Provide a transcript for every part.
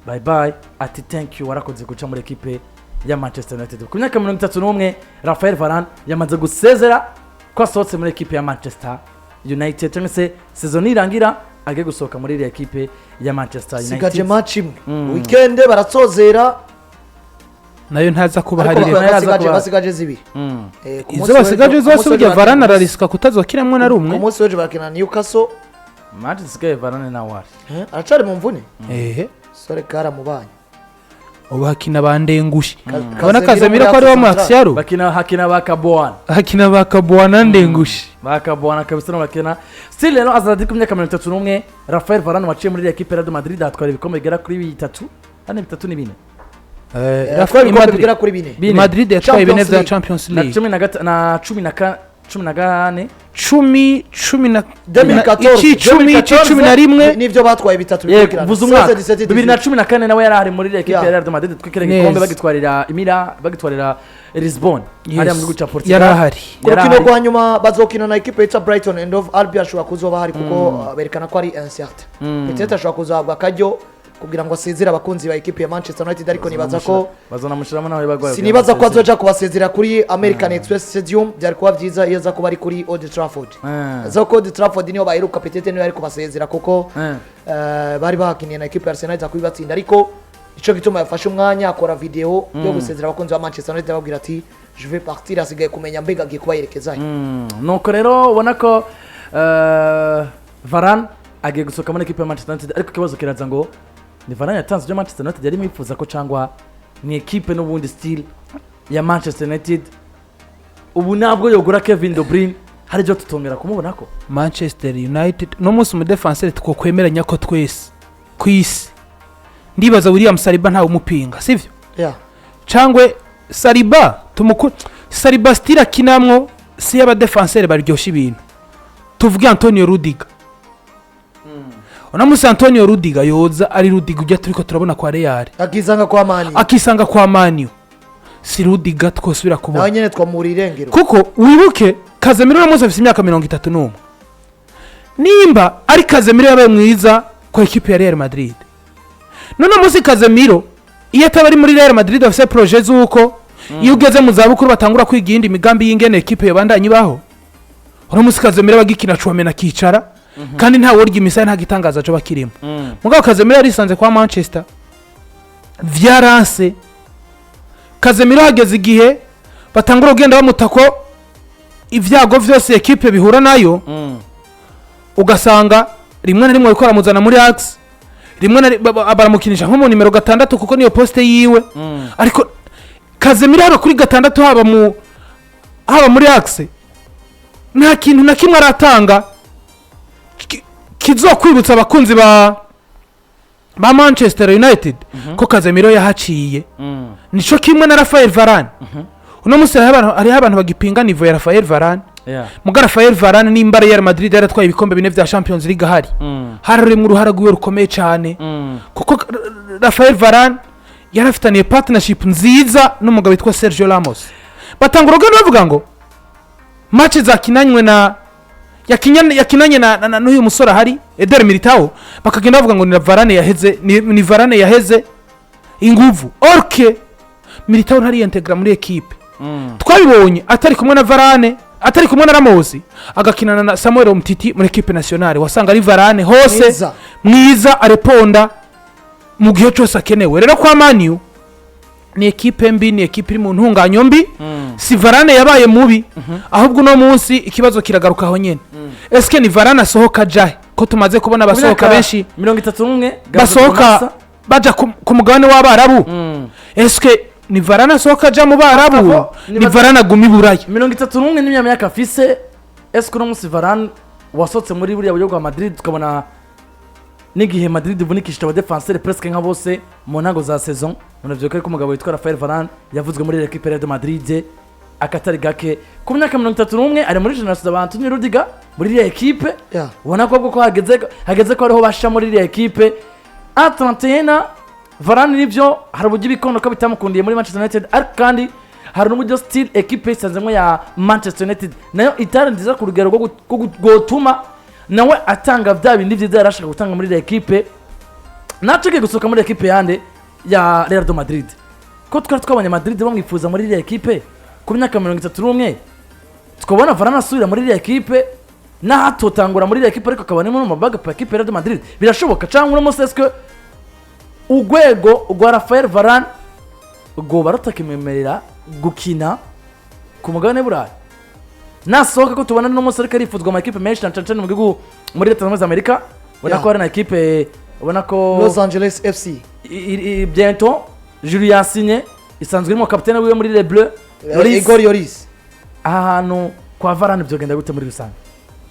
bye bye ati thank you warakoze guca muri equipe ya Manchester United. Ku myaka 31 Rafael Varane yamaze gusezera ko asohotse muri equipe ya Manchester United cyangwa se saison irangira agiye gusohoka muri ile equipe ya Manchester United. Sigaje match imwe weekend baratsozera nayo ntaza kuba hari basigaje zibiri izo basigaje zose ujya Varane arariska kutazokiramo na rumwe. Ku munsi weje barakina Newcastle Manchester Varane na wari aracari mu mvune sore kara mubanye ubakina bandengushi kabona Casemiro ko ari wa Maxiaro hakina bakaboana ndengushi bakaboana kabisa no bakina still rero azadi ku myaka 31 Rafael Varane waciye muri equipe ya Real Madrid atwara ibikombe bigera kuri 3 ane 3 n'ibine Rafael Madrid bigera kuri 4 Madrid yatwaye ibine bya Champions League na 14 nivyo batwaye bitatu bikurikirana. Vuza umwaka 2014 nawe yarari muri equipe ya Real Madrid twikiranye igikombe bagitwarira Emira bagitwarira Lisbon ari mu guca Portugal yarahari. Kurukino kwa nyuma bazokina na equipe ya Brighton and of Albion ashobora kuzoba hari kuko berekana ko ari incertain. Petete ashobora kuzagwa kajyo kugira ngo asezera abakunzi ba equipe ya Manchester United ariko nibaza ko bazonamushiramo nawe bagwaye. Sinibaza ko azoja kubasezera kuri American Express Stadium byari kuba byiza iyo za kuba ari kuri Old Trafford. Zako Old Trafford niyo baheruka Petete niyo ari kubasezera kuko bari bahakiniye na equipe ya Arsenal za kubibatsinda ariko ico gituma yafashe umwanya akora video yo gusezera abakunzi ba Manchester United babwira ati je vais partir asigaye kumenya Mbega agiye kuba yerekezayo. Nuko rero ubona ko Varane agiye gusohoka muri equipe ya Manchester United ariko kibazo kiraza ngo ni Varane yatanze byo Manchester United yari mwifuza ko cyangwa ni equipe n'ubundi still ya Manchester United ubu nabwo yogura Kevin De Bruyne hari byo tutongera kumubona ko Manchester United no munsi mu defenseur twokwemeranya ko twese kwisi ndibaza William Saliba nta umupinga sivyo cyangwe Saliba Saliba stila kinamwo si aba defenseur baryoshye ibintu tuvuge Antonio Rudiger Onamusa Antonio Rudiger yoza ari Rudiger ujya turiko turabona kwa Real akisanga kwa Manu si Rudiger twosubira kubona nawe nyene twamuri irengero kuko wibuke Casemiro namuze afite imyaka 31 nimba ari Casemiro yabaye mwiza kwa equipe ya Real Madrid none musi Casemiro iyo atabari muri Real Madrid afise projet zuko iyo ugeze mu zabukuru batangura kwiga indi migambi y'ingene equipe yabandanye baho Onamusi Casemiro bagikina Chouameni akicara kandi nta worya imisaya nta gitangaza cyo bakirimo mugabo Casemiro arisanze kwa Manchester vyaranse Casemiro hageze igihe batangura ugenda bamutako ivyago vyose equipe bihura nayo ugasanga rimwe na rimwe bikora muzana muri Axe rimwe baramukinisha nko mu numero 6 kuko niyo poste yiwe ariko Casemiro haba kuri 6 haba muri Axe nta kintu na kimwe aratanga kizokwibutsa abakunzi ba Manchester United ko Casemiro yahaciye nico kimwe na Rafael Varane uno musi hari abantu bagipinga niveau ya Rafael Varane muga Rafael Varane nimba Real Madrid yaratwaye ibikombe bine vya Champions League hari mu ruhara rwiwe rukomeye cyane kuko Rafael Varane yarafitaniye partnership nziza n'umugabo witwa Sergio Ramos batangura gano bavuga ngo match zakinanywe na yakinanye na n'uyu musora hari Eder Militao bakagenda bavuga ngo ni Varane yaheze inguvu orke Militao ntari integra muri equipe twabibonye atari kumwe na Varane atari kumwe na Ramos agakinana na Samuel Umtiti muri equipe nationale wasanga ari Varane hose mwiza areponda mu gihe cyose akenewe rero kwa Manu ni equipe mbi ni equipe iri mu ntunganyo mbi si Varane yabaye mubi ahubwo no munsi ikibazo kiragaruka aho nyene eske ni Varane asohoka jahe ko tumaze kubona basohoka benshi 31 basohoka baja ku mugabane w'Abarabu eske ni Varane asohoka ja mu Barabu ni Varane agumi burayi 31 ni myaka afise eske no munsi Varane wasotse muri buriya buryo bwa Madrid tukabona n'igihe Madrid ivunikishije aba defenseur presque nka bose mu ntango za saison unavyoka ko umugabo witwa Rafael Varane yavuzwe muri equipe ya Real Madrid akatari gake ku myaka 31 ari muri generation abantu ni Rudiger muri ile equipe ubona ko hageze ko ariho basha muri ile equipe a 31 Varane nivyo hari ubugi bikondo ko bitamukundiye muri Manchester United ariko kandi hari n'uburyo still equipe isanzemo ya Manchester United nayo itarandiza ku rugero rwo gutuma nawe atanga bya bindi byiza yarashaka gutanga muri ile equipe naciye gusohoka muri ekipe yande ya Real de Madrid ko twari twabonye Madrid bamwifuza muri iriya ekipe ku myaka 31 tukabona Varane asubira muri iriya ekipe nahatotangura muri iriya ekipe ariko akabona mu mabaga pa ekipe ya Real de Madrid birashoboka cyangwa uno munsi eske ugwego rwa Rafael Varane ubwo baratakimwemerera gukina ku mugabane burayi nasohoka ko tubona no munsi ariko arifuzwa mu ekipe menshi cyane mu gihugu muri Leta Zunze Ubumwe za Amerika ubona ko hari na ekipe ubona ko Los Angeles FC bientôt Julien Signé isanzwe irimo kapitene wiwe muri Les Bleus Igor Lloris ahantu kwa Varane byogenda gute muri rusange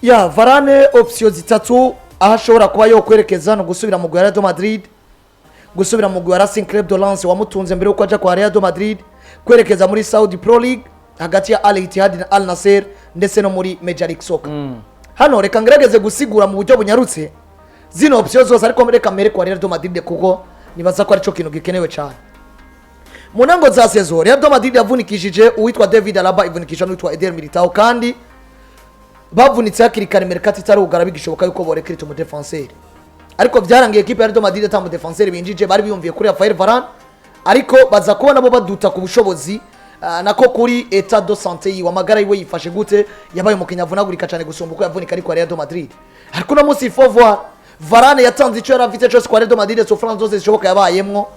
ya Varane option zitatu aho ashobora kuba yo kwerekeza no gusubira mu Real de Madrid gusubira mu Racing Club de Lens wamutunze mbere uko aja kwa Real de Madrid kwerekeza muri Saudi Pro League hagati ya Al Ittihad na Al Nassr ndetse no muri Major League Soccer hano reka ngerageze gusigura mu buryo bunyarutse zino option zose ariko reka mbere kwa Real de Madrid kuko nibaza ko ari cyo kintu gikenewe cyane mu ntango za saison Real de Madrid yavunikishije uwitwa David Alaba ivunikisha n'uwitwa Eder Militao kandi bavunitse hakiri kare mercato itarugara bigishoboka yuko borekirita mu defenseur ariko byarangiye equipe ya Real de Madrid atamu defenseur binjije bari biyumviye kuri Rafael Varane ariko baza kuba nabo baduta ku bushobozi nako kuri etat de santé wamagara yiwe yifashe gute yabaye umukinya avunagurika cyane gusumba uko yavunika ariko Real de Madrid ariko no munsi faut voir Varane yatanze icyo yaravite cyose kwa Real de Madrid sofrance zose zishoboka yabayemwo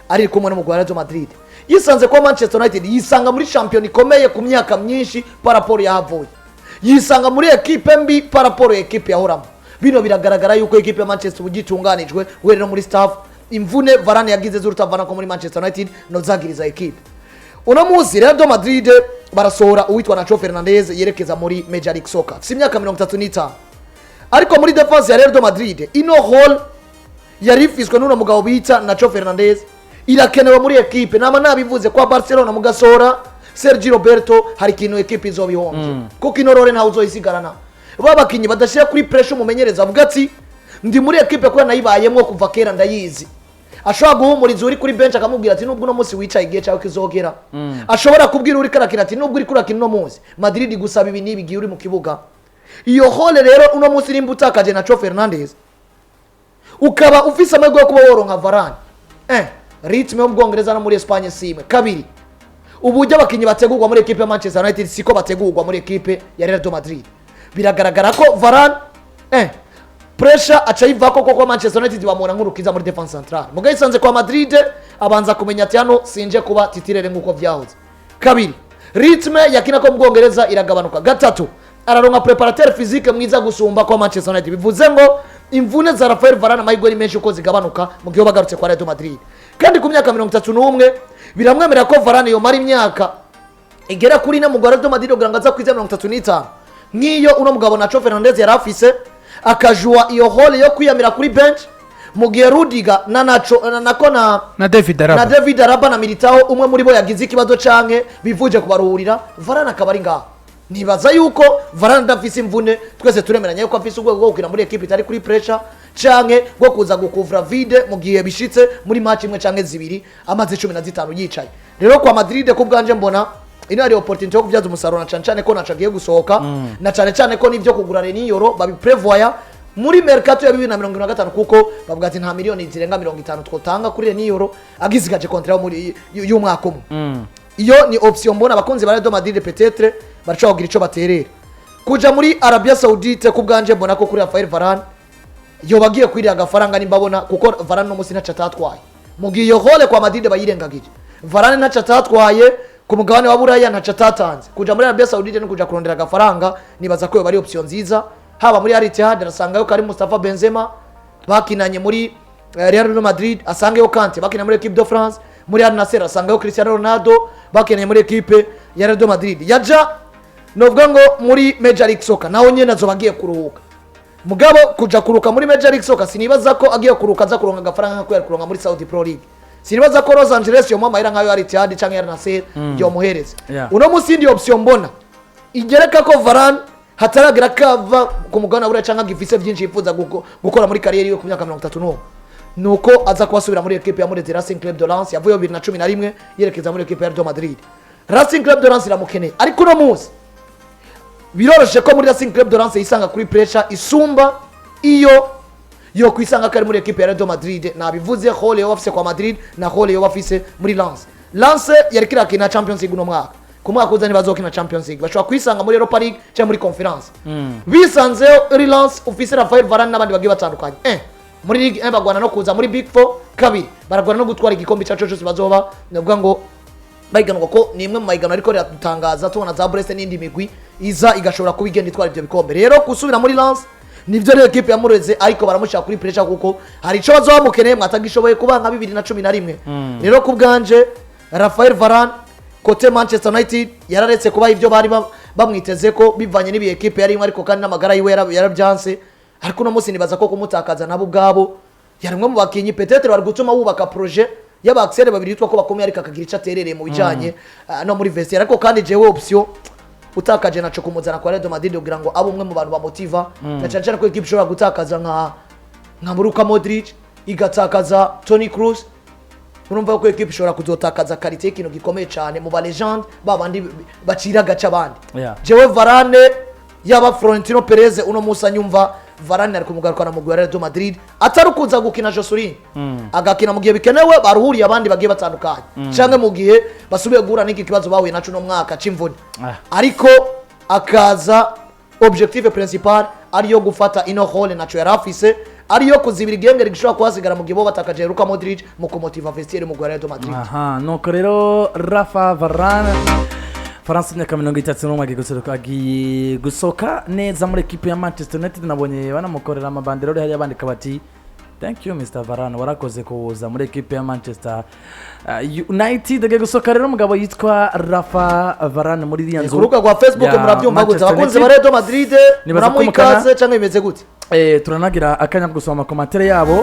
ari kumwe no mu Real de Madrid yisanze ko Manchester United yisanga muri champion ikomeye ku myaka myinshi par rapport yahavuye yisanga muri equipe mbi par rapport ya equipe yahoramo bino biragaragara yuko equipe ya Manchester bugitunganijwe were no muri staff imvune Varane yagize zurutavana ko muri Manchester United no zagiriza equipe uno munsi Real de Madrid barasohora uwitwa Nacho Fernandez yerekeza muri Major League Soccer si myaka 35 ariko muri defense ya Real de Madrid ino hall yarifiswe n'uno mugabo bita Nacho Fernandez irakenewe muri equipe nama nabivuze kwa Barcelona mugasora Sergio Roberto hari kintu equipe izobihonje kuko ino rore ntawe uzoyisigarana babakinyi badashira kuri pressure umumenyereza avuga ati ndi muri equipe ko nayibayemwo kuva kera ndayizi ashobora guhumuriza uri kuri bench akamubwira ati nubwo no munsi wicaye igihe cyawe kizogera ashobora kubwira uri karakina ati nubwo uri kurakina no munsi Madrid gusaba ibi nibi giye uri mu kibuga iyo hole rero uno munsi rimba utakaje Nacho Fernandez ukaba ufise amahirwe yo kuba woronka Varane ritme yo mu Bwongereza no muri Espagne simwe kabiri uburyo abakinyi bategurwa muri equipe ya Manchester United siko bategurwa muri equipe ya Real de Madrid biragaragara ko Varane pressure acayiva ko Manchester United bamubona nk'urukiza muri defense central mugaye isanze kwa Madrid abanza kumenya ati hano sinje kuba titirere nk'uko byahoze kabiri ritme yakina ko mu Bwongereza iragabanuka gatatu araronka preparateur physique mwiza gusumba kwa Manchester United bivuze ngo imvune za Rafael Varane amahirwe ni menshi uko zigabanuka mu gihe bagarutse kwa Real de Madrid kandi ku myaka 31 biramwemera ko Varane yo mari imyaka igera kuri na mu Real de Madrid kugira ngo aza kwiza 35 nkiyo uno mugabo Nacho Fernandez yarafise akajua iyo hole yo kwiyamira kuri bench mu gihe Rudiger na Nacho na David Alaba na Militao umwe muri bo yagize ikibazo canke bivuje kubaruhurira Varane akabari ngaho nibaza yuko Varane ndafise imvune twese turemeranya yuko afise ubwo gukina muri equipe itari kuri pressure canke bwo kuza gukuvra vide mu gihe bishitse muri match imwe canke zibiri amaze 15 yicaye rero kwa Madrid ko bwanje mbona ino ari opportunity yo kubyaza umusaruro na cyane ko nacagiye gusohoka na cyane ko nivyo kugura Reniyoro babiprevoya muri mercato ya 2025 kuko bavuga ati nta miliyoni zirenga 50 twotanga kuri Reniyoro agizigaje contrat muri y'umwaka umwe iyo ni option mbona abakunzi ba Real de Madrid peut-être barashobora kugira ico baterera kuja muri Arabia Saudite ku bwanje mbona ko kuri Rafael Varane yo bagiye kwirira agafaranga nimbabona kuko Varane no musi ntaca tatwaye mugiye hole kwa Madrid bayirengagije Varane ntaca tatwaye ku mugabane wa Buraya ntaca tatanze kuja muri Arabia Saudite no kuja kurondera agafaranga nibaza ko bari option nziza haba muri Al Ittihad arasangayo Karim Mustafa Benzema bakinanye muri Real de Madrid asangayo Kante bakinanye muri Equipe de France muri Al Nassr asangayo Cristiano Ronaldo bakinanye muri equipe ya Real de Madrid yaja novuga ngo muri Major League Soccer naho nyene nazo bagiye kuruhuka mugabo kuja kuruka muri Major League Soccer sinibaza ko agiye kuruka za kuronka agafaranga nko kuronka muri Saudi Pro League sinibaza ko Los Angeles yo mama ira nkayo Al Ittihad canke Al Nassr yo muhereza uno musi ndi option mbona igereka ko Varane hataragira kava ku mugana bura canke gifise byinshi yifuza gukora muri career yo ku myaka 31 nuko aza kubasubira muri equipe ya muri Racing Club de Lens yavuye 2011 yerekeza muri equipe ya Real de Madrid Racing Club de Lens iramukene ariko no muzi biroroshe ko muri Racing Club de Lens yisanga kuri pressure isumba iyo yo kwisanga kari muri equipe ya Real Madrid nabivuze hole yo bafise kwa Madrid na hole yo bafise muri Lens yari kirakina Champions League no mwaka ku mwaka uzani bazokina Champions League bashobora kwisanga muri Europa League cyangwa muri Conference bisanze Lens ufise Rafael Varane n'abandi bagiye batandukanye muri Ligue 1 bagwana no kuza muri Big 4 kabiri baragwana no gutwara igikombe cyacu cyose bazoba navuga ngo bayiganwa ko ni imwe mu mayiganwa ariko riratangaza tubona za Brest n'indi migwi iza igashobora kuba igenda itwara ibyo bikombe rero gusubira muri Lens nibyo rero equipe yamureze ariko baramushaka kuri pressure kuko hari ico bazoba mukeneye mwatagishoboye kuba nka 2011 rero ku bwanje Rafael Varane kote Manchester United yararetse kuba ivyo bari bamwiteze ko bivanye n'ibi equipe yari ariko kandi n'amagara yiwe yarabyanse ariko no musi nibaza ko kumutakaza nabo bwabo yarimwe mu bakinyi peut-être bari gutuma wubaka projet y'abaksere babiri yitwa ko bakomeye ariko akagira ico aterereye mu bijanye no muri vestiaire ariko kandi jewe option utakaje naco kumuzana kwa Real Madrid kugira ngo abo umwe mu bantu bamotiva na cyane ko equipe ishobora gutakaza nka Luka Modric igatakaza Toni Kroos urumva ko equipe ishobora kuzotakaza qualité ikintu gikomeye cyane mu ba legend babandi bacira gaca abandi jewe Varane yaba Florentino Perez uno musa nyumva Varane ari kumugarukana mu Real Madrid atarukuza gukina Josurin agakina mu gihe bikenewe baruhuriye abandi bagiye batandukanye cyangwa mu gihe basubiye guhura n'iki kibazo bahuye naco no mwaka c'imvune ariko akaza objectif principal ariyo gufata ino hole naco yarafise ariyo kuzibira igenge rigishobora kuhasigara mu gihe bo batakaje Luka Modric mu kumotiva vestiaire mu Real Madrid nuko rero Rafa Varane France myaka 31 agiye gusoka neza muri equipe ya Manchester United nabonye banamukorera amabanderore hari abandika bati thank you Mr Varane warakoze kuza muri equipe ya Manchester United agiye gusoka rero umugabo yitwa Rafa Varane muri iriya nzu kuruka kwa Facebook murabyumva gute abakunze ba Real Madrid muramwikaze cyangwa imeze gute turanagira akanya gusoma amakomantere yabo